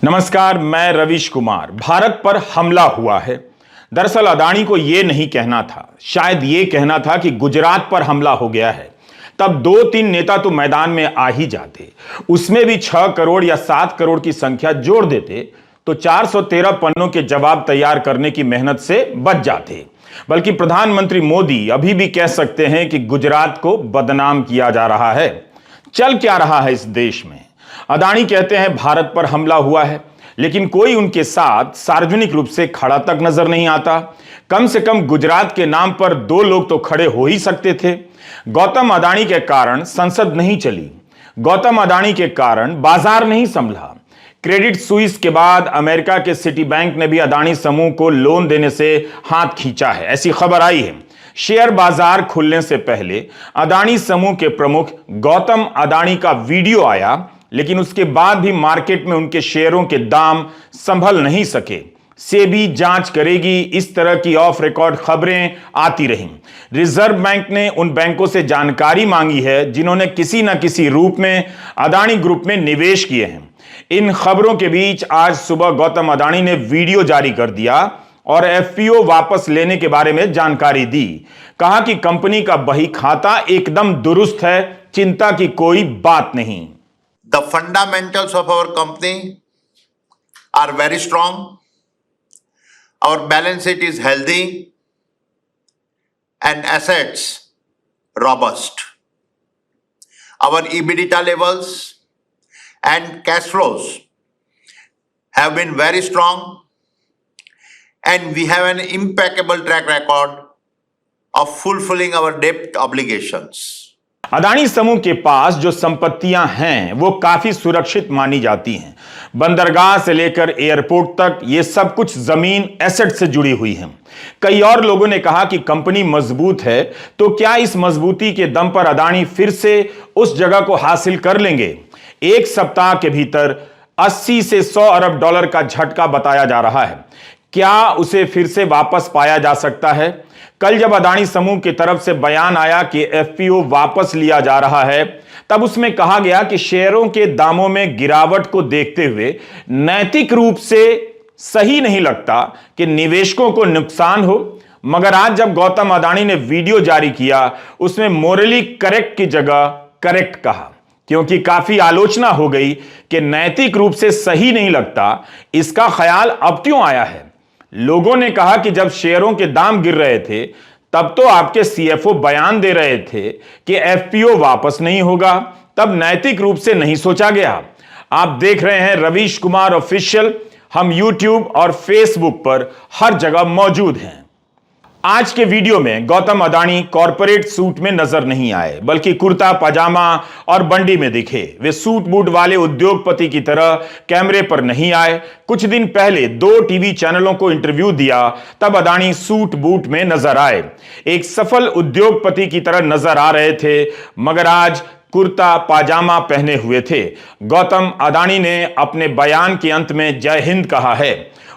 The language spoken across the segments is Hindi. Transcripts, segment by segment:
नमस्कार, मैं रवीश कुमार। भारत पर हमला हुआ है। दरअसल अदानी को यह नहीं कहना था, शायद यह कहना था कि गुजरात पर हमला हो गया है। तब 2-3 नेता तो मैदान में आ ही जाते, उसमें भी 6 करोड़ या 7 करोड़ की संख्या जोड़ देते तो 413 पन्नों के जवाब तैयार करने की मेहनत से बच जाते। बल्कि प्रधानमंत्री मोदी अभी भी कह सकते हैं कि गुजरात को बदनाम किया जा रहा है। चल क्या रहा है इस देश में? अदानी कहते हैं भारत पर हमला हुआ है, लेकिन कोई उनके साथ सार्वजनिक रूप से खड़ा तक नजर नहीं आता। कम से कम गुजरात के नाम पर 2 लोग तो खड़े हो ही सकते थे। गौतम अदानी के कारण संसद नहीं चली, गौतम अदानी के कारण बाजार नहीं संभला। क्रेडिट सुइस के बाद अमेरिका के सिटी बैंक ने भी अदानी समूह को लोन देने से हाथ खींचा है, ऐसी खबर आई है। शेयर बाजार खुलने से पहले अदानी समूह के प्रमुख गौतम अदानी का वीडियो आया, लेकिन उसके बाद भी मार्केट में उनके शेयरों के दाम संभल नहीं सके। सेबी जांच करेगी, इस तरह की ऑफ रिकॉर्ड खबरें आती रहीं। रिजर्व बैंक ने उन बैंकों से जानकारी मांगी है जिन्होंने किसी न किसी रूप में अदानी ग्रुप में निवेश किए हैं। इन खबरों के बीच आज सुबह गौतम अदानी ने वीडियो जारी कर दिया और एफपीओ वापस लेने के बारे में जानकारी दी। कहा कि कंपनी का बही खाता एकदम दुरुस्त है, चिंता की कोई बात नहीं। The fundamentals of our company are very strong. Our balance sheet is healthy and assets robust. Our EBITDA levels and cash flows have been very strong, and we have an impeccable track record of fulfilling our debt obligations. Adani समूह के पास जो संपत्तियां हैं वो काफी सुरक्षित मानी जाती हैं। बंदरगाह से लेकर एयरपोर्ट तक ये सब कुछ जमीन एसेट से जुड़ी हुई है। कई और लोगों ने कहा कि कंपनी मजबूत है, तो क्या इस मजबूती के दम पर अदानी फिर से उस जगह को हासिल कर लेंगे? एक सप्ताह के भीतर 80 से 100 अरब डॉलर का झटका बताया जा रहा है। क्या उसे फिर से वापस पाया जा सकता है? कल जब अदानी समूह की तरफ से बयान आया कि एफपीओ वापस लिया जा रहा है, तब उसमें कहा गया कि शेयरों के दामों में गिरावट को देखते हुए नैतिक रूप से सही नहीं लगता कि निवेशकों को नुकसान हो। मगर आज जब गौतम अदानी ने वीडियो जारी किया, उसमें मोरली करेक्ट की जगह करेक्ट कहा, क्योंकि काफी आलोचना हो गई कि नैतिक रूप से सही नहीं लगता। इसका ख्याल अब क्यों आया है? लोगों ने कहा कि जब शेयरों के दाम गिर रहे थे, तब तो आपके सीएफओ बयान दे रहे थे कि एफपीओ वापस नहीं होगा, तब नैतिक रूप से नहीं सोचा गया। आप देख रहे हैं रवीश कुमार ऑफिशियल। हम यूट्यूब और फेसबुक पर हर जगह मौजूद हैं। आज के वीडियो में गौतम अदानी कॉरपोरेट सूट में नजर नहीं आए, बल्कि कुर्ता पजामा और बंडी में दिखे। वे सूट बूट वाले उद्योगपति की तरह कैमरे पर नहीं आए। कुछ दिन पहले 2 टीवी चैनलों को इंटरव्यू दिया, तब अदानी सूट बूट में नजर आए, एक सफल उद्योगपति की तरह नजर आ रहे थे। मगर आज कुर्ता पाजामा पहने हुए थे। गौतम अदानी ने अपने बयान के अंत में जय हिंद कहा है।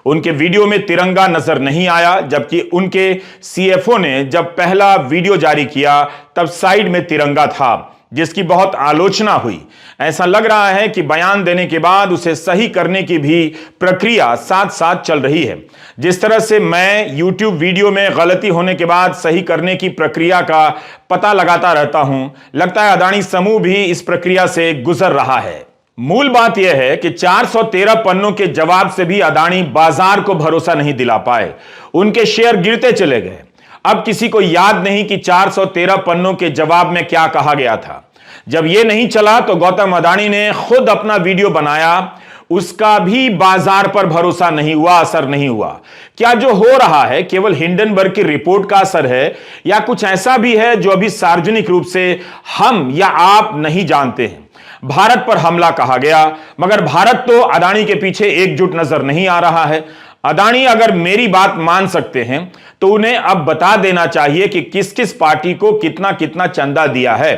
उनके वीडियो में तिरंगा नजर नहीं आया, जबकि उनके सीएफओ ने जब पहला वीडियो जारी किया तब साइड में तिरंगा था, जिसकी बहुत आलोचना हुई। ऐसा लग रहा है कि बयान देने के बाद उसे सही करने की भी प्रक्रिया साथ साथ चल रही है। जिस तरह से मैं यूट्यूब वीडियो में गलती होने के बाद सही करने की प्रक्रिया का पता लगाता रहता हूं, लगता है अदानी समूह भी इस प्रक्रिया से गुजर रहा है। मूल बात यह है कि 413 पन्नों के जवाब से भी अदानी बाजार को भरोसा नहीं दिला पाए। उनके शेयर गिरते चले गए। अब किसी को याद नहीं कि 413 पन्नों के जवाब में क्या कहा गया था। जब यह नहीं चला तो गौतम अदानी ने खुद अपना वीडियो बनाया, उसका भी बाजार पर भरोसा नहीं हुआ, असर नहीं हुआ। क्या जो हो रहा है केवल हिंडनबर्ग की रिपोर्ट का असर है, या कुछ ऐसा भी है जो अभी सार्वजनिक रूप से हम या आप नहीं जानते हैं? भारत पर हमला कहा गया, मगर भारत तो अदानी के पीछे एकजुट नजर नहीं आ रहा है। अदानी अगर मेरी बात मान सकते हैं तो उन्हें अब बता देना चाहिए कि किस किस पार्टी को कितना कितना चंदा दिया है।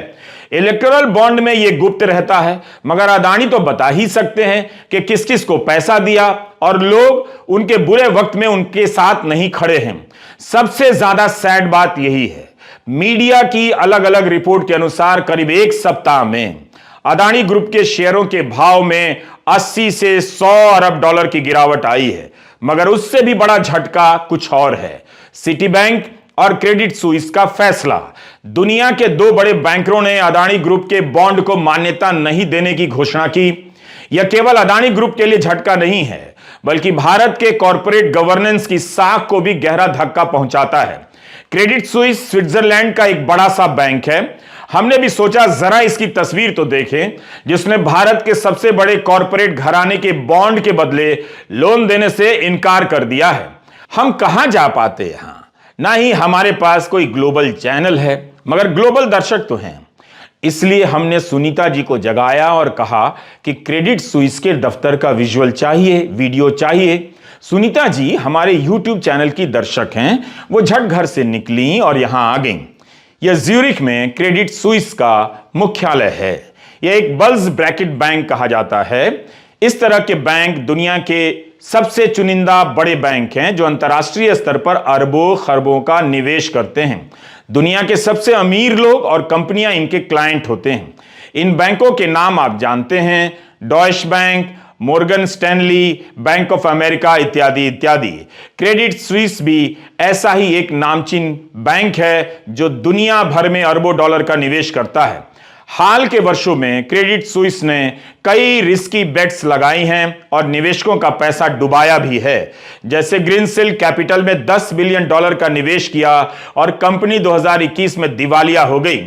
इलेक्टोरल बॉन्ड में यह गुप्त रहता है, मगर अदानी तो बता ही सकते हैं कि किस किस को पैसा दिया, और लोग उनके बुरे वक्त में उनके साथ नहीं खड़े हैं। सबसे ज्यादा सैड बात यही है, मीडिया की अलग अलग रिपोर्ट के अनुसार करीब 1 सप्ताह में अदानी ग्रुप के शेयरों के भाव में 80 से 100 अरब डॉलर की गिरावट आई है। मगर उससे भी बड़ा झटका कुछ और है, सिटी बैंक और क्रेडिट सुइस का फैसला। दुनिया के दो बड़े बैंकरों ने अदानी ग्रुप के बॉन्ड को मान्यता नहीं देने की घोषणा की। यह केवल अदानी ग्रुप के लिए झटका नहीं है, बल्कि भारत के कॉरपोरेट गवर्नेंस की साख को भी गहरा धक्का पहुंचाता है। क्रेडिट सुइस स्विट्जरलैंड का एक बड़ा सा बैंक है। हमने भी सोचा जरा इसकी तस्वीर तो देखें, जिसने भारत के सबसे बड़े कॉरपोरेट घराने के बॉन्ड के बदले लोन देने से इनकार कर दिया है। हम कहां जा पाते यहां? ना ही हमारे पास कोई ग्लोबल चैनल है, मगर ग्लोबल दर्शक तो हैं। इसलिए हमने सुनीता जी को जगाया और कहा कि क्रेडिट सुइस के दफ्तर का विजुअल चाहिए, वीडियो चाहिए। सुनीता जी हमारे YouTube चैनल की दर्शक हैं। वो झट घर से निकली और यहां आ गईं। यह ज्यूरिख में क्रेडिट सुइस का मुख्यालय है। यह एक बल्ज ब्रैकेट बैंक कहा जाता है। इस तरह के बैंक दुनिया के सबसे चुनिंदा बड़े बैंक हैं जो अंतर्राष्ट्रीय स्तर पर अरबों खरबों का निवेश करते हैं। दुनिया के सबसे अमीर लोग और कंपनियां इनके क्लाइंट होते हैं। इन बैंकों के नाम आप जानते हैं, Deutsche Bank, Morgan Stanley, Bank of America इत्यादि इत्यादि। क्रेडिट स्विस भी ऐसा ही एक नामचीन बैंक है जो दुनिया भर में अरबों डॉलर का निवेश करता है। हाल के वर्षों में क्रेडिट सुइस ने कई रिस्की बेट्स लगाई हैं और निवेशकों का पैसा डुबाया भी है। जैसे ग्रीनसिल कैपिटल में $10 बिलियन का निवेश किया और कंपनी 2021 में दिवालिया हो गई।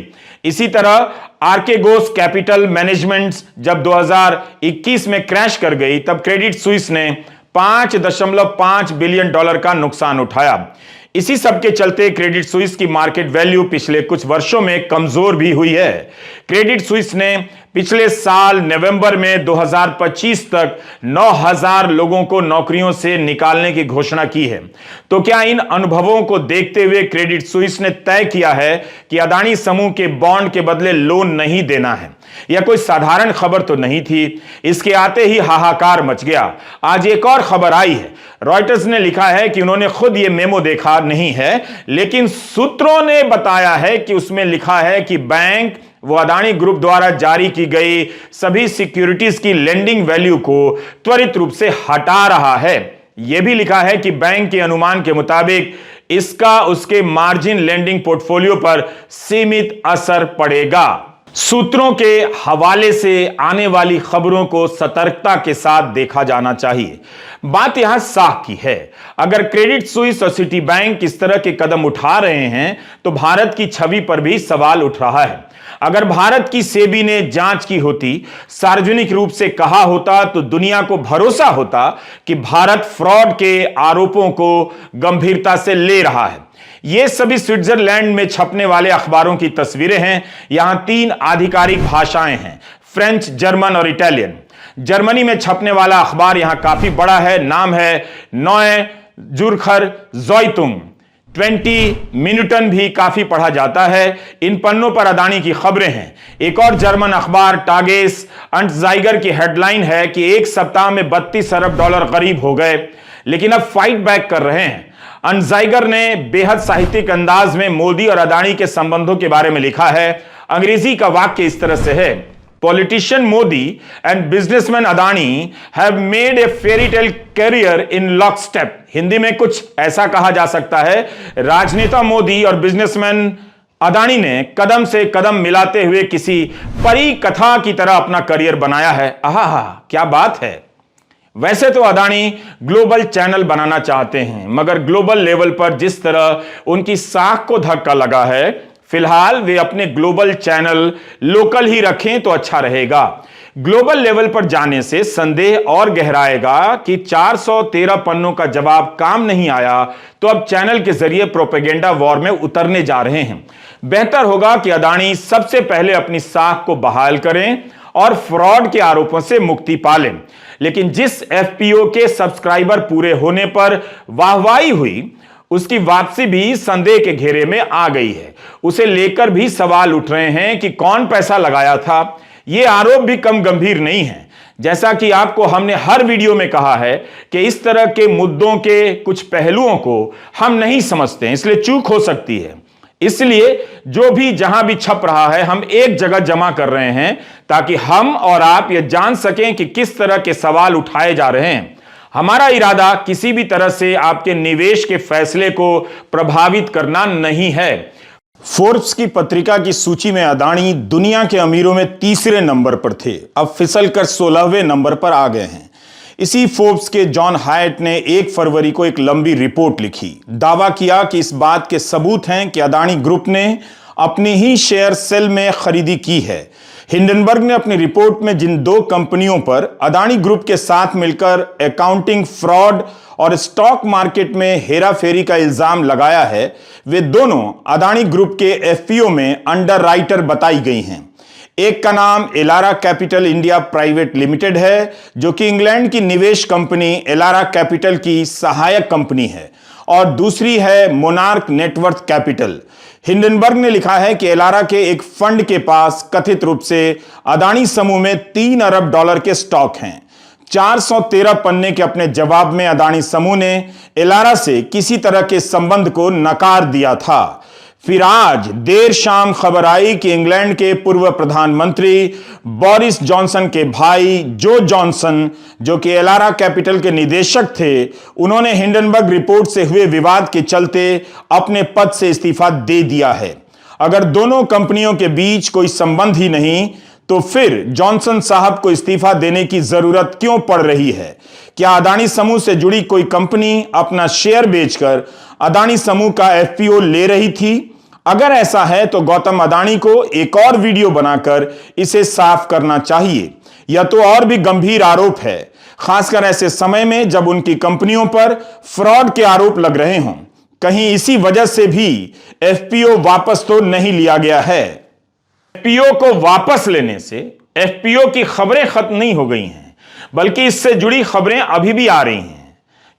इसी तरह आर्केगोस कैपिटल मैनेजमेंट जब 2021 में क्रैश कर गई, तब क्रेडिट सुइस ने $5.5 बिलियन का नुकसान उठाया। इसी सब के चलते क्रेडिट सुइस की मार्केट वैल्यू पिछले कुछ वर्षों में कमजोर भी हुई है। क्रेडिट सुइस ने पिछले साल नवंबर में 2025 तक 9,000 लोगों को नौकरियों से निकालने की घोषणा की है। तो क्या इन अनुभवों को देखते हुए क्रेडिट सुइस ने तय किया है कि अदानी समूह के बॉन्ड के बदले लोन नहीं देना है? यह कोई साधारण खबर तो नहीं थी। इसके आते ही हाहाकार मच गया। आज एक और खबर आई है। रॉयटर्स ने लिखा है कि उन्होंने खुद यह मेमो देखा नहीं है, लेकिन सूत्रों ने बताया है कि उसमें लिखा है कि बैंक वो अदानी ग्रुप द्वारा जारी की गई सभी सिक्योरिटीज की लेंडिंग वैल्यू को त्वरित रूप से हटा रहा है। यह भी लिखा है कि बैंक के अनुमान के मुताबिक इसका उसके मार्जिन लेंडिंग पोर्टफोलियो पर सीमित असर पड़ेगा। सूत्रों के हवाले से आने वाली खबरों को सतर्कता के साथ देखा जाना चाहिए। बात यहां साख की है। अगर क्रेडिट सुइस और सिटी बैंक इस तरह के कदम उठा रहे हैं तो भारत की छवि पर भी सवाल उठ रहा है। अगर भारत की सेबी ने जांच की होती, सार्वजनिक रूप से कहा होता, तो दुनिया को भरोसा होता कि भारत फ्रॉड के आरोपों को गंभीरता से ले रहा है। ये सभी स्विट्जरलैंड में छपने वाले अखबारों की तस्वीरें हैं। यहां 3 आधिकारिक भाषाएं हैं, फ्रेंच, जर्मन और इटालियन। जर्मनी में छपने वाला अखबार यहां काफी बड़ा है। नाम है नॉय जुर्खर ज़ॉइतुंग। 20 मिनटन भी काफी पढ़ा जाता है। इन पन्नों पर अदानी की खबरें हैं। एक और जर्मन अखबार टागेस अंटजाइगर की हेडलाइन है कि एक सप्ताह में $32 अरब करीब हो गए, लेकिन अब फाइट बैक कर रहे हैं। अंटजाइगर ने बेहद साहित्यिक अंदाज में मोदी और अदानी के संबंधों के बारे में लिखा है। अंग्रेजी का वाक्य इस तरह से है, politician Modi and businessman Adani have made a fairy tale career in lockstep. Hindi में कुछ ऐसा कहा जा सकता है, राजनेता मोदी और बिजनेसमैन अदानी ने कदम से कदम मिलाते हुए किसी परी कथा की तरह अपना करियर बनाया है। आहा, क्या बात है। वैसे तो अदानी ग्लोबल चैनल बनाना चाहते हैं, मगर ग्लोबल लेवल पर जिस तरह उनकी साख को धक्का लगा है, फिलहाल वे अपने ग्लोबल चैनल लोकल ही रखें तो अच्छा रहेगा। ग्लोबल लेवल पर जाने से संदेह और गहराएगा कि 413 पन्नों का जवाब काम नहीं आया तो अब चैनल के जरिए प्रोपेगेंडा वॉर में उतरने जा रहे हैं। बेहतर होगा कि अदानी सबसे पहले अपनी साख को बहाल करें और फ्रॉड के आरोपों से मुक्ति पा लें। लेकिन जिस एफपीओ के सब्सक्राइबर पूरे होने पर वाहवाही हुई, उसकी वापसी भी संदेह के घेरे में आ गई है। उसे लेकर भी सवाल उठ रहे हैं कि कौन पैसा लगाया था। यह आरोप भी कम गंभीर नहीं है। जैसा कि आपको हमने हर वीडियो में कहा है कि इस तरह के मुद्दों के कुछ पहलुओं को हम नहीं समझते, इसलिए चूक हो सकती है। इसलिए जो भी जहां भी छप रहा है हम एक जगह जमा कर रहे हैं ताकि हम और आप यह जान सकें कि किस तरह के सवाल उठाए जा रहे हैं। हमारा इरादा किसी भी तरह से आपके निवेश के फैसले को प्रभावित करना नहीं है। फोर्ब्स की पत्रिका की सूची में अदानी दुनिया के अमीरों में तीसरे नंबर पर थे, अब फिसलकर 16वें नंबर पर आ गए हैं। इसी फोर्ब्स के जॉन हायट ने 1 फरवरी को एक लंबी रिपोर्ट लिखी। दावा किया कि इस बात के सबूत हैं कि अदानी ग्रुप ने अपने ही शेयर सेल में खरीदी की है। हिंडनबर्ग ने अपनी रिपोर्ट में जिन 2 कंपनियों पर अदानी ग्रुप के साथ मिलकर अकाउंटिंग फ्रॉड और स्टॉक मार्केट में हेराफेरी का इल्जाम लगाया है, वे दोनों अदानी ग्रुप के एफपीओ में अंडरराइटर बताई गई हैं। एक का नाम Elara capital India private limited है, जो कि इंग्लैंड की निवेश कंपनी एलारा कैपिटल की सहायक कंपनी है, और दूसरी है मोनार्क नेटवर्थ कैपिटल। हिंडनबर्ग ने लिखा है कि एलारा के एक फंड के पास कथित रूप से अदानी समूह में $3 अरब के स्टॉक हैं। 413 पन्ने के अपने जवाब में अदानी समूह ने एलारा से किसी तरह के संबंध को नकार दिया था। फिर आज देर शाम खबर आई कि इंग्लैंड के पूर्व प्रधानमंत्री बोरिस जॉनसन के भाई जो जॉनसन, जो कि एलारा कैपिटल के निदेशक थे, उन्होंने हिंडनबर्ग रिपोर्ट से हुए विवाद के चलते अपने पद से इस्तीफा दे दिया है। अगर दोनों कंपनियों के बीच कोई संबंध ही नहीं तो फिर जॉनसन साहब को इस्तीफा देने की जरूरत क्यों पड़ रही है? क्या अदानी समूह से जुड़ी कोई कंपनी अपना शेयर बेचकर अदानी समूह का एफपीओ ले रही थी? अगर ऐसा है तो गौतम अदानी को एक और वीडियो बनाकर इसे साफ करना चाहिए। यह तो और भी गंभीर आरोप है, खासकर ऐसे समय में जब उनकी कंपनियों पर फ्रॉड के आरोप लग रहे हों। कहीं इसी वजह से भी एफपीओ वापस तो नहीं लिया गया है। एफपीओ को वापस लेने से एफपीओ की खबरें खत्म नहीं हो गई हैं, बल्कि इससे जुड़ी खबरें अभी भी आ रही हैं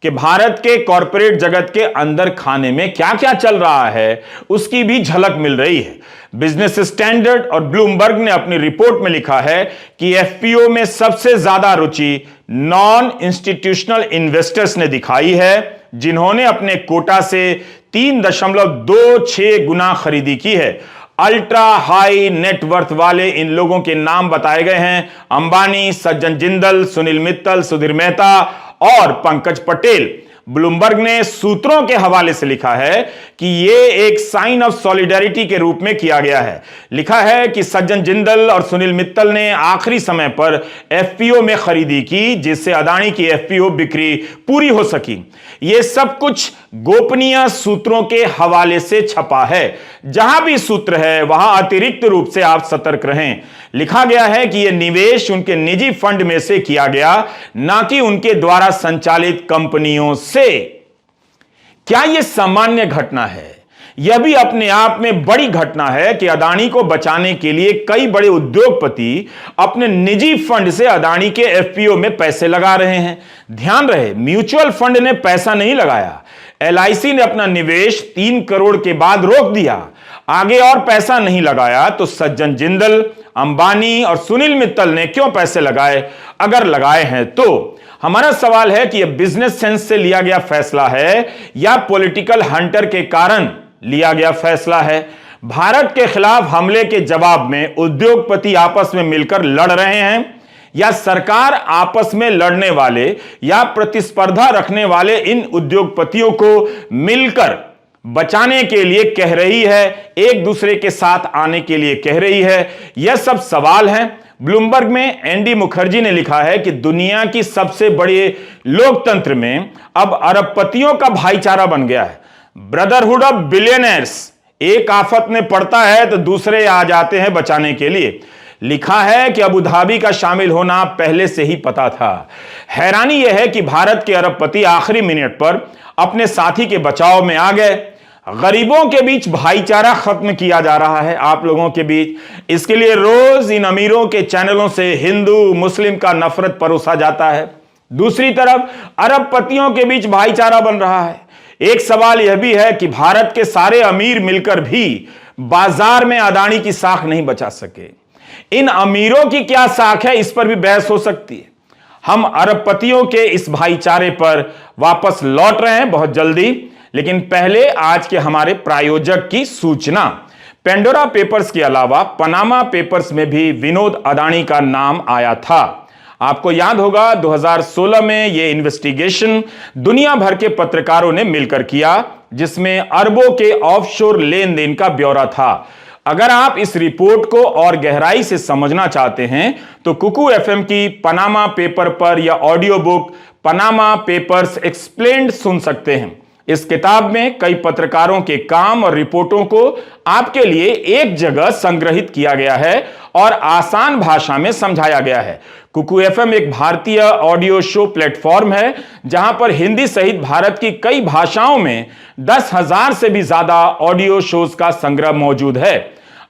कि भारत के कॉरपोरेट जगत के अंदर खाने में क्या क्या चल रहा है, उसकी भी झलक मिल रही है। बिजनेस स्टैंडर्ड और ब्लूमबर्ग ने अपनी रिपोर्ट में लिखा है कि एफपीओ में सबसे ज्यादा रुचि नॉन इंस्टीट्यूशनल इन्वेस्टर्स ने दिखाई है, जिन्होंने अपने कोटा से 3.26 गुना खरीदी की है। अल्ट्रा हाई नेटवर्थ वाले इन लोगों के नाम बताए गए हैं: अंबानी, सज्जन जिंदल, सुनील मित्तल, सुधीर मेहता और पंकज पटेल। ब्लूमबर्ग ने सूत्रों के हवाले से लिखा है कि यह एक साइन ऑफ सॉलिडेरिटी के रूप में किया गया है। लिखा है कि सज्जन जिंदल और सुनील मित्तल ने आखिरी समय पर एफपीओ में खरीदी की, जिससे अदानी की एफपीओ बिक्री पूरी हो सकी। यह सब कुछ गोपनीय सूत्रों के हवाले से छपा है। जहां भी सूत्र है वहां अतिरिक्त रूप से आप सतर्क रहें। लिखा गया है कि यह निवेश उनके निजी फंड में से किया गया, ना कि उनके द्वारा संचालित कंपनियों से। क्या यह सामान्य घटना है? यह भी अपने आप में बड़ी घटना है कि अदानी को बचाने के लिए कई बड़े उद्योगपति अपने निजी फंड से अदानी के एफपीओ में पैसे लगा रहे हैं। ध्यान रहे, म्यूचुअल फंड ने पैसा नहीं लगाया। एलआईसी ने अपना निवेश 3 करोड़ के बाद रोक दिया, आगे और पैसा नहीं लगाया। तो सज्जन जिंदल, अंबानी और सुनील मित्तल ने क्यों पैसे लगाए? अगर लगाए हैं तो हमारा सवाल है कि यह बिजनेस सेंस से लिया गया फैसला है या पॉलिटिकल हंटर के कारण लिया गया फैसला है? भारत के खिलाफ हमले के जवाब में उद्योगपति आपस में मिलकर लड़ रहे हैं, या सरकार आपस में लड़ने वाले या प्रतिस्पर्धा रखने वाले इन उद्योगपतियों को मिलकर बचाने के लिए कह रही है, एक दूसरे के साथ आने के लिए कह रही है? यह सब सवाल हैं। ब्लूमबर्ग में एंडी मुखर्जी ने लिखा है कि दुनिया की सबसे बड़े लोकतंत्र में अब अरबपतियों का भाईचारा बन गया है, ब्रदरहुड ऑफ बिलियनर्स। एक आफत में पड़ता है तो दूसरे आ जाते हैं बचाने के लिए। लिखा है कि अबू धाबी का शामिल होना पहले से ही पता था। हैरानी यह है कि भारत के अरबपति आखिरी मिनट पर अपने साथी के बचाव में आ गए। गरीबों के बीच भाईचारा खत्म किया जा रहा है आप लोगों के बीच। इसके लिए रोज इन अमीरों के चैनलों से हिंदू मुस्लिम का नफरत परोसा जाता है। दूसरी तरफ अरबपतियों के बीच भाईचारा बन रहा है। एक सवाल यह भी है कि भारत के सारे अमीर मिलकर भी बाजार में अदानी की साख नहीं बचा सके। इन अमीरों की क्या साख है, इस पर भी बहस हो सकती है। हम अरबपतियों के इस भाईचारे पर वापस लौट रहे हैं बहुत जल्दी, लेकिन पहले आज के हमारे प्रायोजक की सूचना। पेंडोरा पेपर्स के अलावा पनामा पेपर्स में भी विनोद अदानी का नाम आया था। आपको याद होगा 2016 में यह इन्वेस्टिगेशन दुनिया भर के पत्रकारों ने मिलकर किया, जिसमें अरबों के ऑफशोर लेन देन का ब्यौरा था। अगर आप इस रिपोर्ट को और गहराई से समझना चाहते हैं तो कुकू एफएम की पनामा पेपर पर या audio book Panama papers explained सुन सकते हैं। इस किताब में कई पत्रकारों के काम और रिपोर्टों को आपके लिए एक जगह संग्रहित किया गया है और आसान भाषा में समझाया गया है। कुकू एफएम एक भारतीय ऑडियो शो प्लेटफॉर्म है जहां पर हिंदी सहित भारत की कई भाषाओं में 10,000 से भी ज्यादा ऑडियो शोज का संग्रह मौजूद है।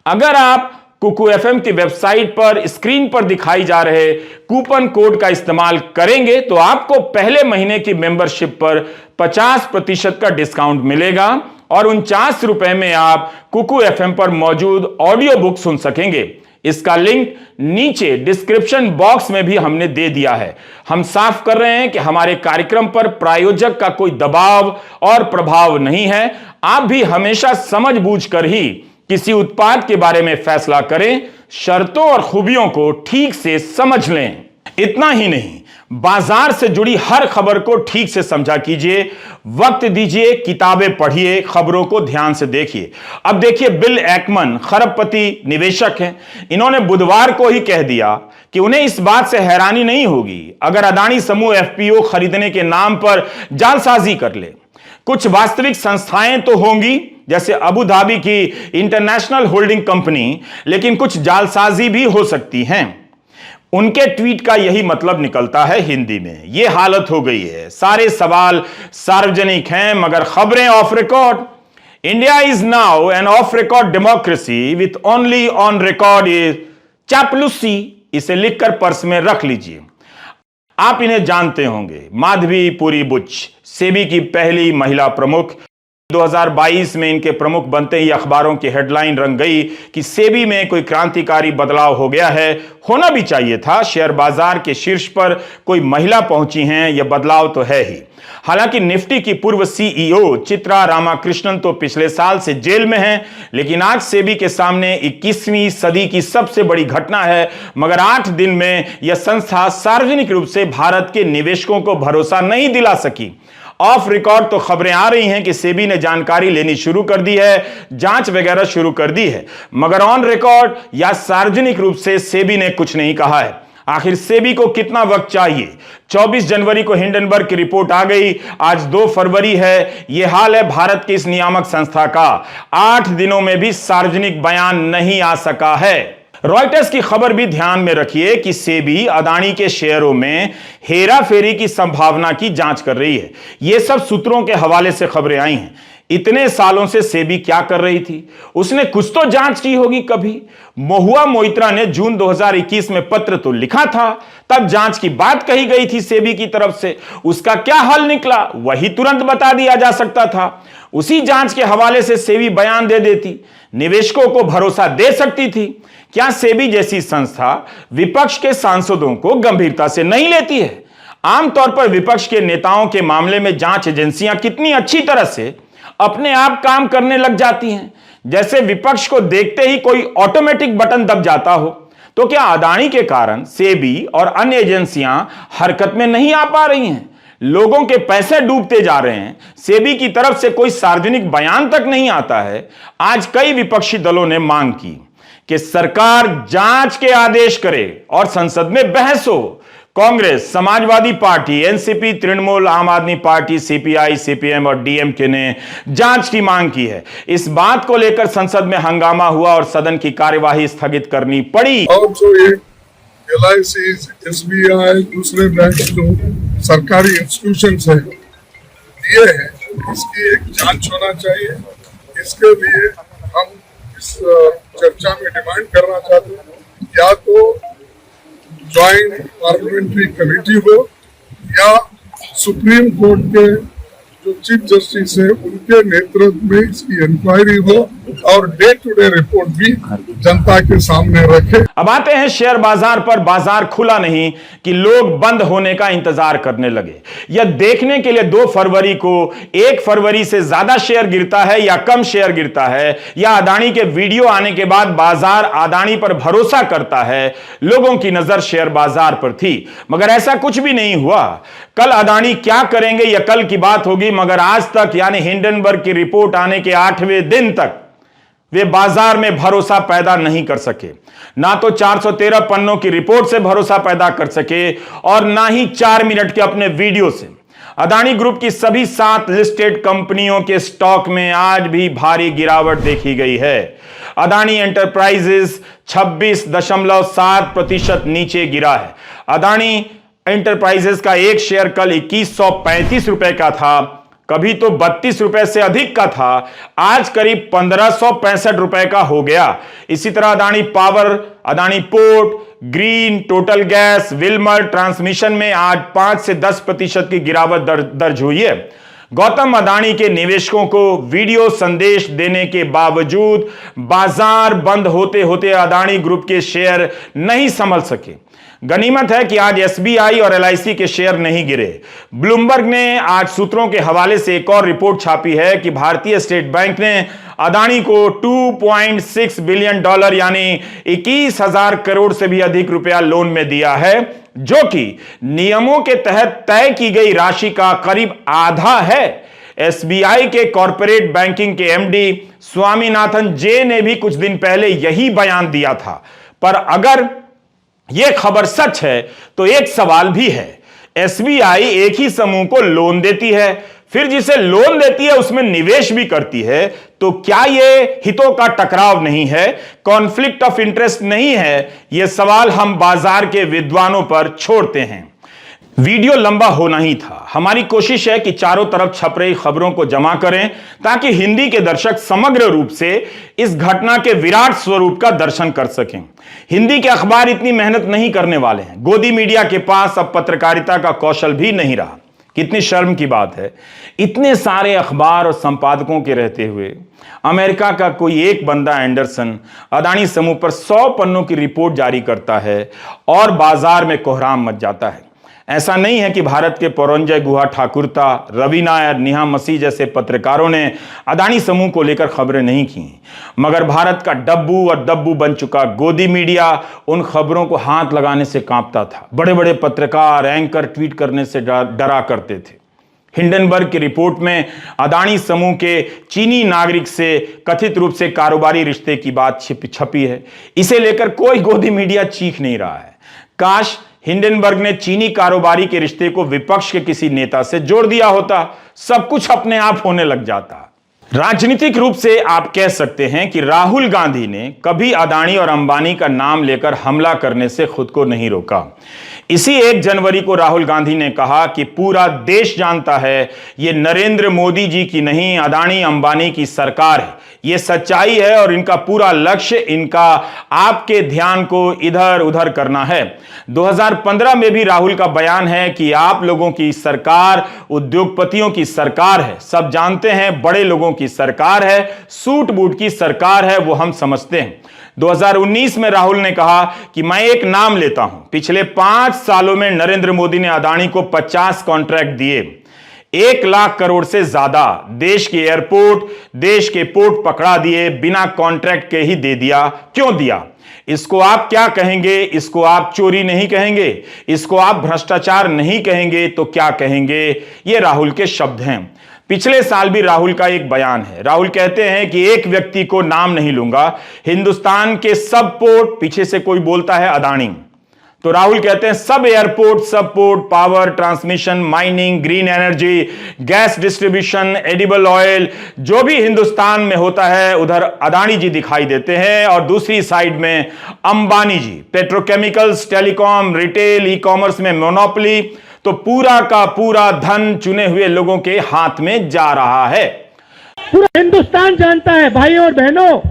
अगर आप कुकू एफएम की वेबसाइट पर स्क्रीन पर दिखाई जा रहे कूपन कोड का इस्तेमाल करेंगे तो आपको पहले महीने की मेंबरशिप पर 50% का डिस्काउंट मिलेगा और 49 रुपए में आप कुकू एफएम पर मौजूद ऑडियो बुक सुन सकेंगे। इसका लिंक नीचे डिस्क्रिप्शन बॉक्स में भी हमने दे दिया है। हम साफ कर रहे हैं कि हमारे कार्यक्रम पर प्रायोजक का कोई दबाव और प्रभाव नहीं है। आप भी हमेशा समझबूझ कर ही किसी उत्पाद के बारे में फैसला करें, शर्तों और खूबियों को ठीक से समझ लें। इतना ही नहीं, बाजार से जुड़ी हर खबर को ठीक से समझा कीजिए, वक्त दीजिए, किताबें पढ़िए, खबरों को ध्यान से देखिए। अब देखिए, बिल एकमन खरबपति निवेशक हैं। इन्होंने बुधवार को ही कह दिया कि उन्हें इस बात से हैरानी नहीं होगी अगर अदानी समूह एफपीओ खरीदने के नाम पर जालसाजी कर ले। कुछ वास्तविक संस्थाएं तो होंगी जैसे अबू धाबी की इंटरनेशनल होल्डिंग कंपनी, लेकिन कुछ जालसाजी भी हो सकती हैं। उनके ट्वीट का यही मतलब निकलता है हिंदी में। यह हालत हो गई है, सारे सवाल सार्वजनिक हैं मगर खबरें off record. India is now an off record democracy with only on record is चापलूसी। इसे लिखकर पर्स में रख लीजिए। आप इन्हें जानते होंगे, माधवी पुरी बुच, सेबी की पहली महिला प्रमुख। 2022 में इनके प्रमुख बनते ही अखबारों की हेडलाइन रंग गई कि सेबी में कोई क्रांतिकारी बदलाव हो गया है। होना भी चाहिए था, शेयर बाजार के शीर्ष पर कोई महिला पहुंची हैं, यह बदलाव तो है ही। हालांकि निफ्टी की पूर्व सीईओ चित्रा रामाकृष्णन तो पिछले साल से जेल में हैं, लेकिन आज सेबी के सामने 21वीं सदी की सबसे बड़ी घटना है। मगर 8 दिन में यह संस्था सार्वजनिक रूप से भारत के निवेशकों को भरोसा नहीं दिला सकी। ऑफ रिकॉर्ड तो खबरें आ रही हैं कि सेबी ने जानकारी लेनी शुरू कर दी है, जांच वगैरह शुरू कर दी है, मगर ऑन रिकॉर्ड या सार्वजनिक रूप से सेबी ने कुछ नहीं कहा है। आखिर सेबी को कितना वक्त चाहिए? 24 जनवरी को हिंडनबर्ग की रिपोर्ट आ गई, आज 2 फरवरी है। यह हाल है भारत की इस नियामक संस्था का। 8 दिनों में भी सार्वजनिक बयान नहीं आ सका है। रॉयटर्स की खबर भी ध्यान में रखिए कि सेबी अदानी के शेयरों में हेराफेरी की संभावना की जांच कर रही है। यह सब सूत्रों के हवाले से खबरें आई हैं। इतने सालों से सेबी क्या कर रही थी? उसने कुछ तो जांच की होगी कभी। महुआ मोइत्रा ने जून 2021 में पत्र तो लिखा था, तब जांच की बात कही गई थी सेबी की तरफ से। उसका क्या हल निकला वही तुरंत बता दिया जा सकता था। उसी जांच के हवाले से सेबी बयान दे देती, निवेशकों को भरोसा दे सकती थी। क्या सेबी जैसी संस्था विपक्ष के सांसदों को गंभीरता से नहीं लेती है? आमतौर पर विपक्ष के नेताओं के मामले में जांच एजेंसियां कितनी अच्छी तरह से अपने आप काम करने लग जाती हैं, जैसे विपक्ष को देखते ही कोई ऑटोमेटिक बटन दब जाता हो। तो क्या अदानी के कारण सेबी और अन्य एजेंसियां हरकत में नहीं आ पा रही हैं? लोगों के पैसे डूबते जा रहे हैं, सेबी की तरफ से कोई सार्वजनिक बयान तक नहीं आता है। आज कई विपक्षी दलों ने मांग की कि सरकार जांच के आदेश करे और संसद में बहस हो। कांग्रेस, समाजवादी पार्टी, एनसीपी, तृणमूल, आम आदमी पार्टी, सीपीआई, सीपीएम और डीएमके ने जांच की मांग की है। इस बात को लेकर संसद में हंगामा हुआ और सदन की कार्यवाही स्थगित करनी पड़ी। और जो ये एलआईसी, एसबीआई, दूसरे बैंक जो सरकारी इंस्टीट्यूशन है ये है, इसकी एक जांच होना चाहिए। इसके लिए हम इस चर्चा में डिमांड करना चाहते हैं, या तो ज्वाइंट पार्लियामेंट्री कमेटी हो या सुप्रीम कोर्ट के जो चीफ जस्टिस है उनके नेतृत्व में इसकी इंक्वायरी हो और डे टू डे रिपोर्ट भी जनता के सामने रखे। अब आते हैं शेयर बाजार पर। बाजार खुला नहीं कि लोग बंद होने का इंतजार करने लगे। यह देखने के लिए 2 फरवरी को 1 फरवरी से ज्यादा शेयर गिरता है या कम शेयर गिरता है, या अदानी के वीडियो आने के बाद बाजार अदानी पर भरोसा करता है, लोगों की नजर शेयर बाजार पर थी। मगर ऐसा कुछ भी नहीं हुआ। कल अदानी क्या करेंगे यह कल की बात होगी, मगर आज तक यानी हिंडनबर्ग की रिपोर्ट आने के 8वें दिन तक वे बाजार में भरोसा पैदा नहीं कर सके। ना तो 413 पन्नों की रिपोर्ट से भरोसा पैदा कर सके और ना ही 4 मिनट के अपने वीडियो से। अदानी ग्रुप की सभी 7 लिस्टेड कंपनियों के स्टॉक में आज भी भारी गिरावट देखी गई है। अदानी एंटरप्राइजेस 26.7% नीचे गिरा है। अदानी एंटरप्राइजेस का एक शेयर कल 2135 रुपए का था, कभी तो 32 रुपए से अधिक का था, आज करीब 1565 रुपए का हो गया। इसी तरह Adani power, Adani port, green, total gas, Wilmer transmission में आज 5 से 10% की गिरावट दर्ज हुई है। गौतम अदानी के निवेशकों को वीडियो संदेश देने के बावजूद बाजार बंद होते होते अदानी ग्रुप के शेयर नहीं संभल सके। गनीमत है कि आज एसबीआई और एलआईसी के शेयर नहीं गिरे। ब्लूमबर्ग ने आज सूत्रों के हवाले से एक और रिपोर्ट छापी है कि भारतीय स्टेट बैंक ने अदानी को $2.6 बिलियन यानी 21,000 करोड़ से भी अधिक रुपया लोन में दिया है, जो कि नियमों के तहत तय की गई राशि का करीब आधा है। एसबीआई के कॉर्पोरेट बैंकिंग के एमडी स्वामीनाथन जे ने भी कुछ दिन पहले यही बयान दिया था। पर अगर यह खबर सच है तो एक सवाल भी है। एसबीआई एक ही समूह को लोन देती है, फिर जिसे लोन देती है उसमें निवेश भी करती है, तो क्या यह हितों का टकराव नहीं है, कॉन्फ्लिक्ट ऑफ इंटरेस्ट नहीं है? यह सवाल हम बाजार के विद्वानों पर छोड़ते हैं। वीडियो लंबा होना ही था। हमारी कोशिश है कि चारों तरफ छप रही खबरों को जमा करें ताकि हिंदी के दर्शक समग्र रूप से इस घटना के विराट स्वरूप का दर्शन कर सकें। हिंदी के अखबार इतनी मेहनत नहीं करने वाले हैं। गोदी मीडिया के पास अब पत्रकारिता का कौशल भी नहीं रहा। कितनी शर्म की बात है, इतने सारे अखबार और संपादकों के रहते हुए अमेरिका का कोई एक बंदा एंडरसन अदानी समूह पर 100 पन्नों की रिपोर्ट जारी करता है और बाजार में कोहराम मच जाता है। ऐसा नहीं है कि भारत के पौरंजय गुहा ठाकुरता, रवि नायर, नेहा मसीह जैसे पत्रकारों ने अदानी समूह को लेकर खबरें नहीं की, मगर भारत का डब्बू और दब्बू बन चुका गोदी मीडिया उन खबरों को हाथ लगाने से कांपता था। बड़े बड़े पत्रकार, एंकर ट्वीट करने से डरा करते थे। हिंडनबर्ग की रिपोर्ट में अदानी समूह के चीनी नागरिक से कथित रूप से कारोबारी रिश्ते की बात छपी है। इसे लेकर कोई गोदी मीडिया चीख नहीं रहा है। काश हिंडनबर्ग ने चीनी कारोबारी के रिश्ते को विपक्ष के किसी नेता से जोड़ दिया होता, सब कुछ अपने आप होने लग जाता। राजनीतिक रूप से आप कह सकते हैं कि राहुल गांधी ने कभी अदानी और अंबानी का नाम लेकर हमला करने से खुद को नहीं रोका। इसी 1 जनवरी को राहुल गांधी ने कहा कि पूरा देश जानता है ये नरेंद्र मोदी जी की नहीं, अदानी अंबानी की सरकार है। ये सच्चाई है और इनका पूरा लक्ष्य इनका आपके ध्यान को इधर उधर करना है। 2015 में भी राहुल का बयान है कि आप लोगों की सरकार उद्योगपतियों की सरकार है। सब जानते हैं बड़े लोगों की सरकार है, सूट बूट की सरकार है, वो हम समझते हैं। 2019 में राहुल ने कहा कि मैं एक नाम लेता हूं, पिछले 5 सालों में नरेंद्र मोदी ने अदानी को 50 कॉन्ट्रैक्ट दिए, 1 लाख करोड़ से ज्यादा। देश के एयरपोर्ट, देश के पोर्ट पकड़ा दिए, बिना कॉन्ट्रैक्ट के ही दे दिया। क्यों दिया? इसको आप क्या कहेंगे? इसको आप चोरी नहीं कहेंगे? इसको आप भ्रष्टाचार नहीं कहेंगे? तो क्या कहेंगे? ये राहुल के शब्द हैं। पिछले साल भी राहुल का एक बयान है। राहुल कहते हैं कि एक व्यक्ति को नाम नहीं लूंगा, हिंदुस्तान के सब पोर्ट, पीछे से कोई बोलता है अदानी, तो राहुल कहते हैं सब एयरपोर्ट, सब port, power transmission, mining, green energy, gas distribution, edible oil, जो भी हिंदुस्तान में होता है उधर अदानी जी दिखाई देते हैं और दूसरी साइड में Ambani ji. Petrochemicals, telecom, retail, e commerce में मोनोपोली, तो पूरा का पूरा धन चुने हुए लोगों के हाथ में जा रहा है। पूरा हिंदुस्तान जानता है भाई और बहनों,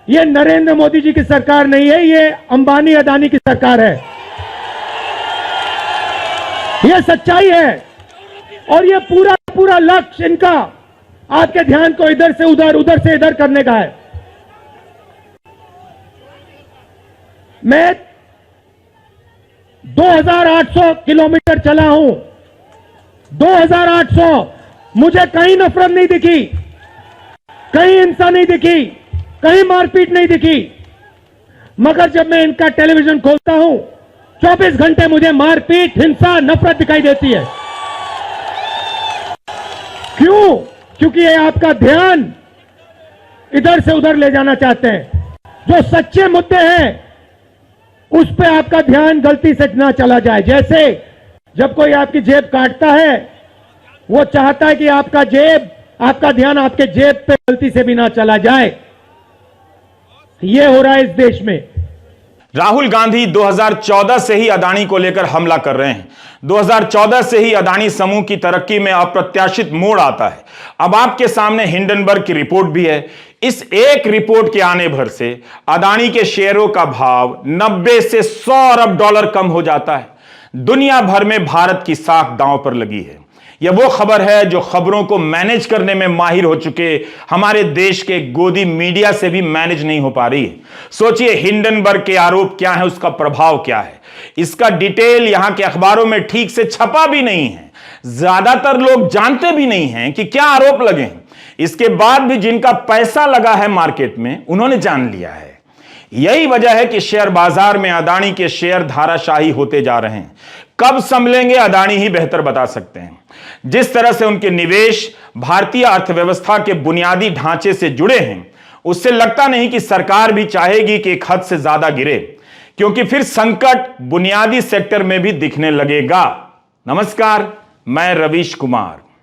ये नरेंद्र मोदी जी की सरकार नहीं है, ये अंबानी अदानी की सरकार है। ये सच्चाई है और ये पूरा पूरा लक्ष्य इनका आपके ध्यान को इधर से उधर, उधर से इधर करने का है। मैं 2800 किलोमीटर चला हूं, 2800। मुझे कहीं नफरत नहीं दिखी, कहीं हिंसा नहीं दिखी, कहीं मारपीट नहीं दिखी। मगर जब मैं इनका टेलीविजन खोलता हूं, 24 घंटे मुझे मारपीट, हिंसा, नफरत दिखाई देती है। क्यों? क्योंकि ये आपका ध्यान इधर से उधर ले जाना चाहते हैं। जो सच्चे मुद्दे हैं उस पे आपका ध्यान गलती से ना चला जाए। जैसे जब कोई आपकी जेब काटता है, वो चाहता है कि आपका ध्यान आपके जेब पे गलती से भी ना चला जाए। ये हो रहा है इस देश में। राहुल गांधी 2014 से ही अदानी को लेकर हमला कर रहे हैं। 2014 से ही अदानी समूह की तरक्की में अप्रत्याशित मोड़ आता है। अब आपके सामने हिंडनबर्ग की रिपोर्ट भी है। इस एक रिपोर्ट के आने भर से अदानी के शेयरों का भाव 90 से 100 अरब डॉलर कम हो जाता है। दुनिया भर में भारत की साख दांव पर लगी है। यह वो खबर है जो खबरों को मैनेज करने में माहिर हो चुके हमारे देश के गोदी मीडिया से भी मैनेज नहीं हो पा रही है। सोचिए हिंडनबर्ग के आरोप क्या है, उसका प्रभाव क्या है। इसका डिटेल यहां के अखबारों में ठीक से छपा भी नहीं है। ज्यादातर लोग जानते भी नहीं हैं कि क्या आरोप लगे हैं। इसके बाद भी जिनका पैसा लगा है मार्केट में, उन्होंने जान लिया है। यही वजह है कि शेयर बाजार में अदानी के शेयर धाराशाही होते जा रहे हैं। कब संभलेंगे अदानी ही बेहतर बता सकते हैं। जिस तरह से उनके निवेश भारतीय अर्थव्यवस्था के बुनियादी ढांचे से जुड़े हैं, उससे लगता नहीं कि सरकार भी चाहेगी कि एक हद से ज्यादा गिरे, क्योंकि फिर संकट बुनियादी सेक्टर में भी दिखने लगेगा। नमस्कार, मैं रवीश कुमार।